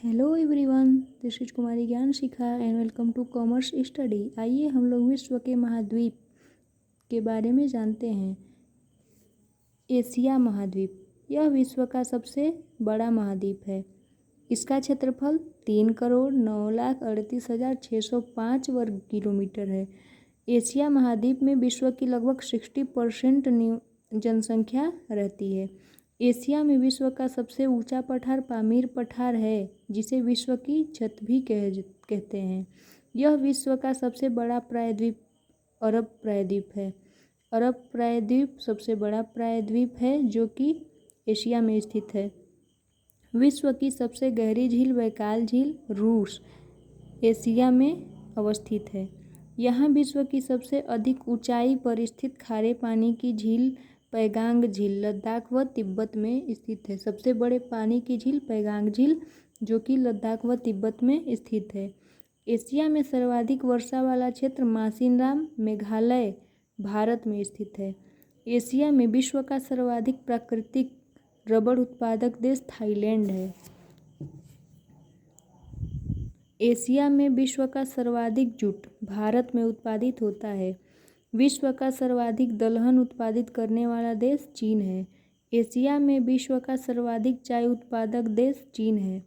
Hello everyone, this is Kumari Gyan Shikha and welcome to commerce study. आइए हम लोग विश्व के महाद्वीप के बारे में जानते हैं। एशिया महाद्वीप यह विश्व का सबसे बड़ा महाद्वीप है। इसका क्षेत्रफल 3,09,38,605 वर्ग किलोमीटर है। एशिया महाद्वीप में विश्व की लगभग 60% जनसंख्या रहती है। एशिया में विश्व का सबसे ऊंचा पठार पामीर पठार है, जिसे विश्व की छत भी कहते हैं। यह विश्व का सबसे बड़ा प्रायद्वीप अरब प्रायद्वीप है। अरब प्रायद्वीप सबसे बड़ा प्रायद्वीप है जो कि एशिया में स्थित है। विश्व की सबसे गहरी झील बैकाल झील रूस, एशिया में अवस्थित है। यहाँ विश्व की सबसे अधिक ऊंचाई पर स्थित खारे पानी की झील पैगांग झील लद्दाख व तिब्बत में स्थित है। सबसे बड़े पानी की झील पैगांग झील जो कि लद्दाख व तिब्बत में स्थित है। एशिया में सर्वाधिक वर्षा वाला क्षेत्र मासिनराम मेघालय भारत में स्थित है। एशिया में विश्व का सर्वाधिक प्राकृतिक रबड़ उत्पादक देश थाईलैंड है। एशिया में विश्व का सर्वाधिक जूट भारत में उत्पादित होता है। विश्व का सर्वाधिक दलहन उत्पादित करने वाला देश चीन है। एशिया में विश्व का सर्वाधिक चाय उत्पादक देश चीन है।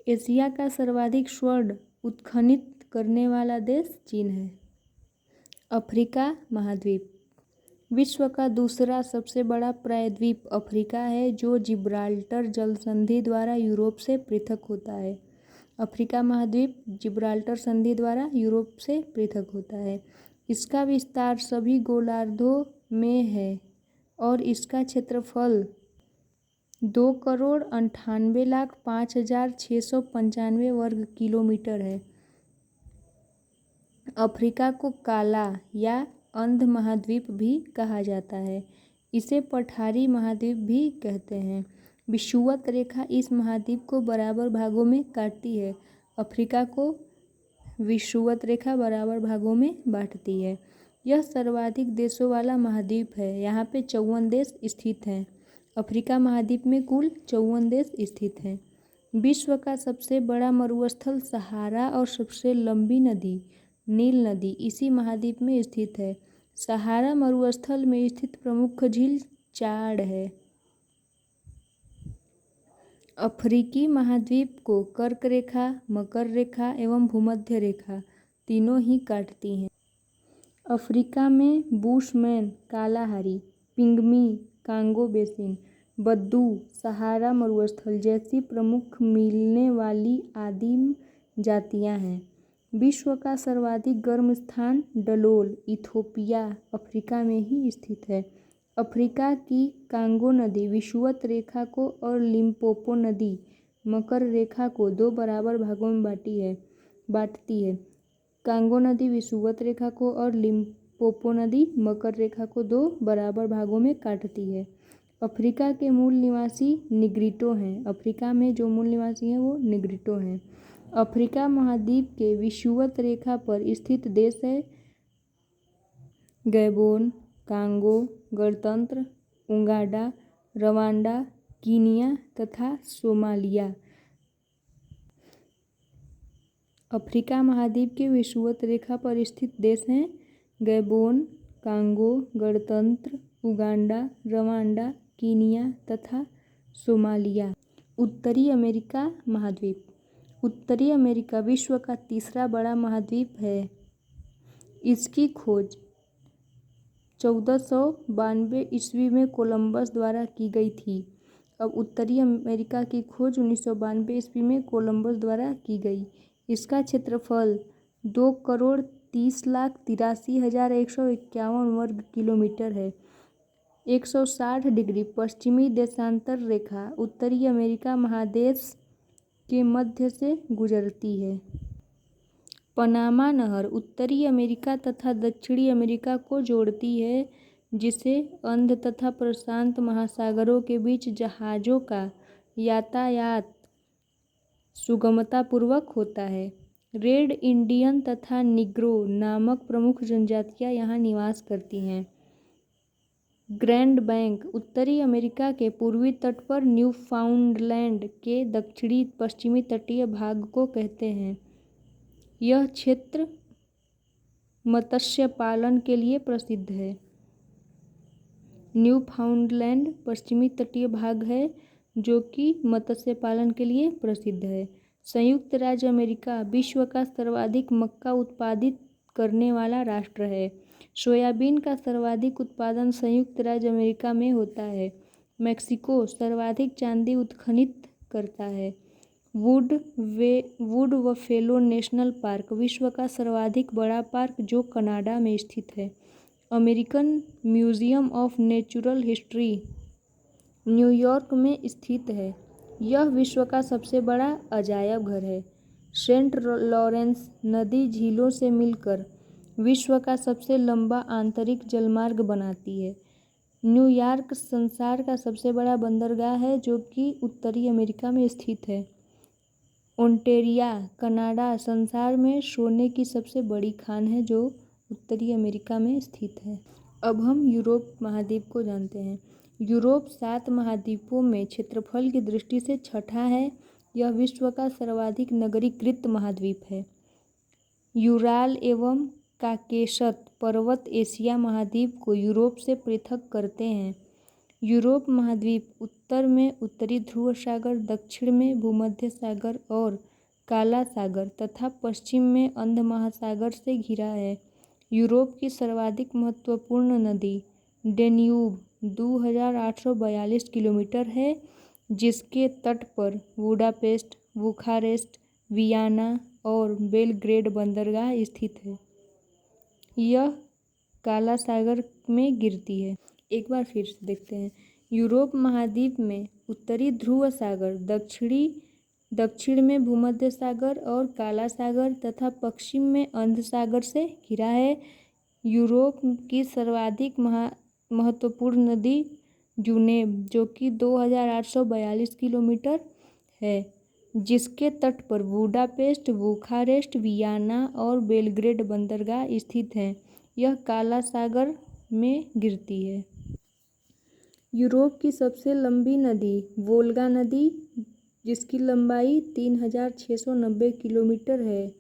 एशिया का सर्वाधिक स्वर्ण उत्खनित करने वाला देश चीन है। अफ्रीका महाद्वीप विश्व का दूसरा सबसे बड़ा प्रायद्वीप अफ्रीका है, जो जिब्राल्टर जल संधि द्वारा यूरोप से पृथक होता है। अफ्रीका महाद्वीप जिब्राल्टर संधि द्वारा यूरोप से पृथक होता है। इसका विस्तार सभी गोलार्धों में है और इसका क्षेत्रफल 2,98,05,695 वर्ग किलोमीटर है। अफ्रीका को काला या अंध महाद्वीप भी कहा जाता है। इसे पठारी महाद्वीप भी कहते हैं। विषुवत रेखा इस महाद्वीप को बराबर भागों में काटती है। अफ्रीका को विषुवत रेखा बराबर भागों में बांटती है। यह सर्वाधिक देशों वाला महाद्वीप है। यहाँ पे 54 देश स्थित हैं। अफ्रीका महाद्वीप में कुल 54 देश स्थित हैं। विश्व का सबसे बड़ा मरुस्थल सहारा और सबसे लंबी नदी नील नदी इसी महाद्वीप में स्थित है। सहारा मरुस्थल में स्थित प्रमुख झील चाड है। अफ्रीकी महाद्वीप को कर्क रेखा, मकर रेखा एवं भूमध्य रेखा तीनों ही काटती हैं। अफ्रीका में Bushman, Kalahari, Pygmy, Congo basin, बद्दू, सहारा मरुस्थल जैसी प्रमुख मिलने वाली आदिम जातियां हैं। विश्व का सर्वाधिक गर्म स्थान डलोल, इथोपिया, अफ्रीका में ही स्थित है। अफ्रीका की कांगो नदी विषुवत रेखा को और लिम्पोपो नदी मकर रेखा को 2 बराबर भागों में बांटती है। कांगो नदी विषुवत रेखा को और लिम्पोपो नदी मकर रेखा को 2 बराबर भागों में काटती है। अफ्रीका के मूल निवासी निग्रिटो हैं। अफ्रीका में जो मूल निवासी हैं वो निग्रिटो हैं। अफ्रीका महाद्वीप के विषुवत रेखा पर स्थित देश है गैबोन, कांगो, गणतंत्र, उगांडा, रवांडा, कीनिया तथा सोमालिया। अफ्रीका महाद्वीप के विषुवत रेखा पर स्थित देश हैं गैबोन, कांगो, गणतंत्र, उगांडा, रवांडा, कीनिया तथा सोमालिया। उत्तरी अमेरिका महाद्वीप उत्तरी अमेरिका विश्व का तीसरा बड़ा महाद्वीप है। इसकी खोज 1492 ईस्वी में कोलंबस द्वारा की गई थी। अब उत्तरी अमेरिका की खोज 1992 ईस्वी में कोलंबस द्वारा की गई। इसका क्षेत्रफल 2,30,83,151 वर्ग किलोमीटर है। 160 डिग्री पश्चिमी देशांतर रेखा उत्तरी अमेरिका महादेश के मध्य से गुजरती है। पनामा नहर उत्तरी अमेरिका तथा दक्षिणी अमेरिका को जोड़ती है, जिसे अंध तथा प्रशांत महासागरों के बीच जहाज़ों का यातायात सुगमतापूर्वक होता है। रेड इंडियन तथा निग्रो नामक प्रमुख जनजातियां यहाँ निवास करती हैं। ग्रैंड बैंक उत्तरी अमेरिका के पूर्वी तट पर न्यूफाउंडलैंड के दक्षिणी पश्चिमी तटीय भाग को कहते हैं। यह क्षेत्र मत्स्य पालन के लिए प्रसिद्ध है। न्यूफाउंडलैंड पश्चिमी तटीय भाग है जो कि मत्स्य पालन के लिए प्रसिद्ध है। संयुक्त राज्य अमेरिका विश्व का सर्वाधिक मक्का उत्पादित करने वाला राष्ट्र है। सोयाबीन का सर्वाधिक उत्पादन संयुक्त राज्य अमेरिका में होता है। मेक्सिको सर्वाधिक चांदी उत्खनित करता है। वुड बफेलो नेशनल पार्क विश्व का सर्वाधिक बड़ा पार्क जो कनाडा में स्थित है। American museum of natural history New York में स्थित है। यह विश्व का सबसे बड़ा अजायब घर है। सेंट लॉरेंस नदी झीलों से मिलकर विश्व का सबसे लंबा आंतरिक जलमार्ग बनाती है। न्यूयॉर्क संसार का सबसे बड़ा बंदरगाह है जो कि उत्तरी अमेरिका में स्थित है। ओंटेरिया कनाडा संसार में सोने की सबसे बड़ी खान है जो उत्तरी अमेरिका में स्थित है। अब हम यूरोप महाद्वीप को जानते हैं। यूरोप 7 महाद्वीपों में क्षेत्रफल की दृष्टि से छठा है। यह विश्व का सर्वाधिक नगरीकृत महाद्वीप है। यूराल एवं काकेशस पर्वत एशिया महाद्वीप को यूरोप से पृथक करते हैं। यूरोप महाद्वीप उत्तर में उत्तरी ध्रुव सागर, दक्षिण में भूमध्य सागर और काला सागर तथा पश्चिम में अंध महासागर से घिरा है। यूरोप की सर्वाधिक महत्वपूर्ण नदी डेन्यूब 2842 किलोमीटर है, जिसके तट पर बुडापेस्ट, बुखारेस्ट, वियना और बेलग्रेड बंदरगाह स्थित है। यह काला सागर में गिरती है। एक बार फिर से देखते हैं। यूरोप महाद्वीप में उत्तरी ध्रुव सागर, दक्षिण में भूमध्य सागर और काला सागर तथा पश्चिम में अंध सागर से घिरा है। यूरोप की सर्वाधिक महत्वपूर्ण नदी ड्यूनेब जो कि 2842 किलोमीटर है, जिसके तट पर बुडापेस्ट, बुखारेस्ट, वियना और बेलग्रेड बंदरगाह स्थित हैं। यह काला सागर में गिरती है। यूरोप की सबसे लंबी नदी वोल्गा नदी, जिसकी लंबाई 3690 किलोमीटर है।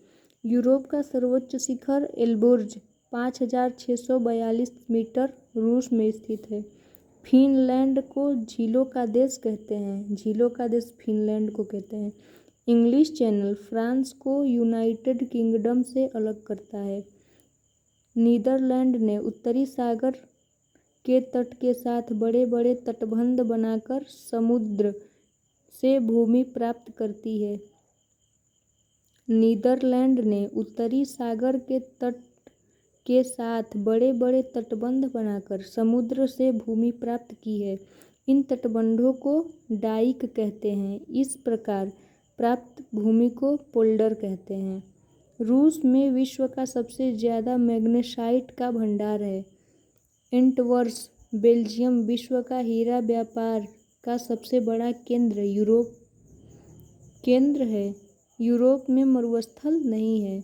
यूरोप का सर्वोच्च शिखर एल्बुर्ज 5642 मीटर रूस में स्थित है। फिनलैंड को झीलों का देश कहते हैं। झीलों का देश फिनलैंड को कहते हैं। इंग्लिश चैनल फ्रांस को यूनाइटेड किंगडम से अलग करता है। नीदरलैंड ने उत्तरी सागर के तट के साथ बड़े बड़े तटबंध बनाकर समुद्र से भूमि प्राप्त करती है। नीदरलैंड ने उत्तरी सागर के तट के साथ बड़े बड़े तटबंध बनाकर समुद्र से भूमि प्राप्त की है। इन तटबंधों को डाइक कहते हैं। इस प्रकार प्राप्त भूमि को पोल्डर कहते हैं। रूस में विश्व का सबसे ज़्यादा मैग्नेसाइट का भंडार है। एंटवर्स बेल्जियम विश्व का हीरा व्यापार का सबसे बड़ा केंद्र है। यूरोप में मरुस्थल नहीं है।